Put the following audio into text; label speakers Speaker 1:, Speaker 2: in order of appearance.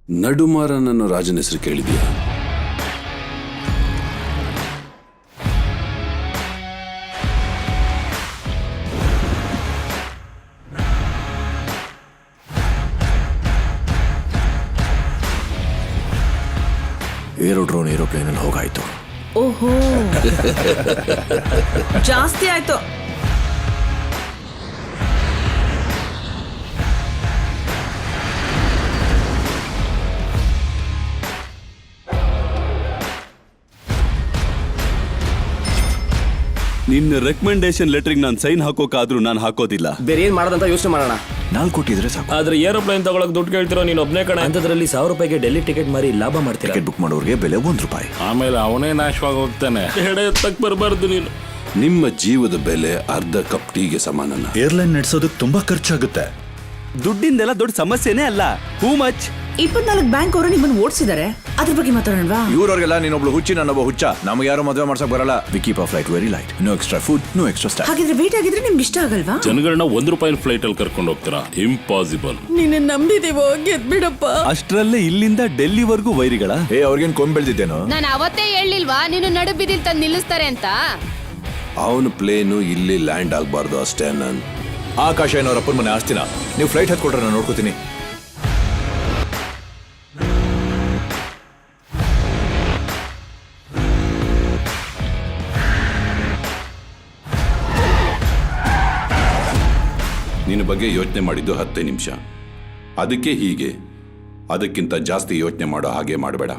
Speaker 1: ನಡುಮಾರನನ್ನು ರಾಜನ ಹೆಸರು ಕೇಳಿದೀಯ?
Speaker 2: ಏರೋಡ್ರೋನ್ ಏರೋಪ್ಲೇನಲ್ಲಿ ಹೋಗಾಯ್ತು.
Speaker 3: ಓಹೋ ಜಾಸ್ತಿ ಆಯ್ತು.
Speaker 4: ನಿನ್ನ ರೆಕಮೆಂಡೇಶನ್ ಲೆಟರ್ಗೆ ನಾನು ಸೈನ್ ಹಾಕೋಕಾದ್ರೂ ನಾನು ಹಾಕೋದಿಲ್ಲ.
Speaker 5: ಬೇರೆ ಏನ್ ಮಾಡೋದಂತ ಯೋಚನೆ ಮಾಡೋಣ.
Speaker 2: 4 ಕೋಟಿ ಇದ್ರೆ ಸಾಕು.
Speaker 6: ಆದ್ರೆ ಏರೋಪ್ಲೇನ್ ತಗೊಳಕ್ ದುಡ್ಡು ಕೇಳ್ತಿರೋ ನೀನು ಒಬ್ನೇ ಕಣ.
Speaker 7: ಅಂತದ್ರಲ್ಲಿ 1000 ರೂಪಾಯಿಗೆ ಡೆಲ್ಲಿ ಟಿಕೆಟ್ ಮಾರಿ ಲಾಭ ಮಾಡ್ತೀರಾ?
Speaker 2: ಟಿಕೆಟ್ ಬುಕ್ ಮಾಡೋರಿಗೆ ಬೆಲೆ ₹1.
Speaker 8: ಆಮೇಲೆ ಅವನೇ ನಾಶವಾಗಿ ಹೋಗ್ತಾನೆ.
Speaker 6: ಹೆಡೆ ಎತ್ತಕ್ ಬರಬಾರ್ದು ನೀನು.
Speaker 1: ನಿಮ್ಮ ಜೀವದ ಬೆಲೆ ಅರ್ಧ ಕಪ್ ಟೀಗೆ ಸಮಾನನ.
Speaker 9: ಏರ್ಲೈನ್ ನಡೆಸೋದಕ್ಕೆ ತುಂಬಾ ಖರ್ಚಾಗುತ್ತೆ.
Speaker 4: ದುಡ್ಡಿಂದೆಲ್ಲ ದೊಡ್ಡ ಸಮಸ್ಯೆನೇ ಅಲ್ಲ. ಹೂ ಮಚ್?
Speaker 3: 24 ಬ್ಯಾಂಕ್ ಅವರು ನಿಮ್ಮನ್ನು ಓಡಿಸಿದ್ದಾರೆ. ಅದ್ರ ಬಗ್ಗೆ ಮಾತಾಡೋಣವಾ?
Speaker 2: ಇವ್ರವ್ರಿಗೆಲ್ಲ ನೀನೊಬ್ಳು ಹುಚ್ಚಿ, ನಾನೊಬ್ಬ ಹುಚ್ಚ. ನಮ್ಗೆ ಯಾರು ಮದುವೆ ಮಾಡ್ಸಕ್ ಬರಲ್ಲ. We keep our flight very light. No extra food, no extra staff.
Speaker 3: ಹಾಗಿದ್ರೆ ವೇಟ್ ಆಗಿದ್ರೆ ನಿಮ್ಗೆ ಇಷ್ಟ ಆಗಲ್ವಾ?
Speaker 8: ಜನಗಳನ್ನ ₹1 ಫ್ಲೈಟ್ ಅಲ್ಲಿ ಕರ್ಕೊಂಡು ಹೋಗ್ತಾರ. ಇಂಪಾಸಿಬಲ್.
Speaker 3: ನೀನು ನಂಬಿದೀವೋ ಗೆದ್ಬಿಡಪ್ಪ.
Speaker 4: ಅಷ್ಟರಲ್ಲೇ ಇಲ್ಲಿಂದ ಡೆಲ್ಲಿವರೆಗೂ ವೈರಿಗಳ?
Speaker 2: ಅವ್ರಿಗೇನ್ ಕೊಂಬ್ ಬೆಳ್ದಿದ್ದೇನೋ?
Speaker 10: ನಾನು ಅವತ್ತೇ ಹೇಳಿಲ್ವಾ ನೀನು ನಡು ಬಿದಿಲ್ ತಂದು ನಿಲ್ಲಿಸ್ತಾರೆ ಅಂತ?
Speaker 1: ಅವನ ಪ್ಲೇನು ಇಲ್ಲಿ ಲ್ಯಾಂಡ್ ಆಗ್ಬಾರ್ದು ಅಷ್ಟೇ. ನಾನು
Speaker 2: ಆಕಾಶ ಏನವ್ರ ಅಪ್ಪನ ಮನೆ ಆಸ್ತಿನ ನೀವು ಫ್ಲೈಟ್ ಹತ್ಕೊಟ್ರೆ ನಾನು ನೋಡ್ಕೋತೀನಿ.
Speaker 1: ನಿನ್ನ ಬಗ್ಗೆ ಯೋಚನೆ ಮಾಡಿದ್ದು 10 ನಿಮಿಷ. ಅದಕ್ಕೆ ಹೀಗೆ. ಅದಕ್ಕಿಂತ ಜಾಸ್ತಿ ಯೋಚನೆ ಮಾಡೋ ಹಾಗೆ ಮಾಡಬೇಡ.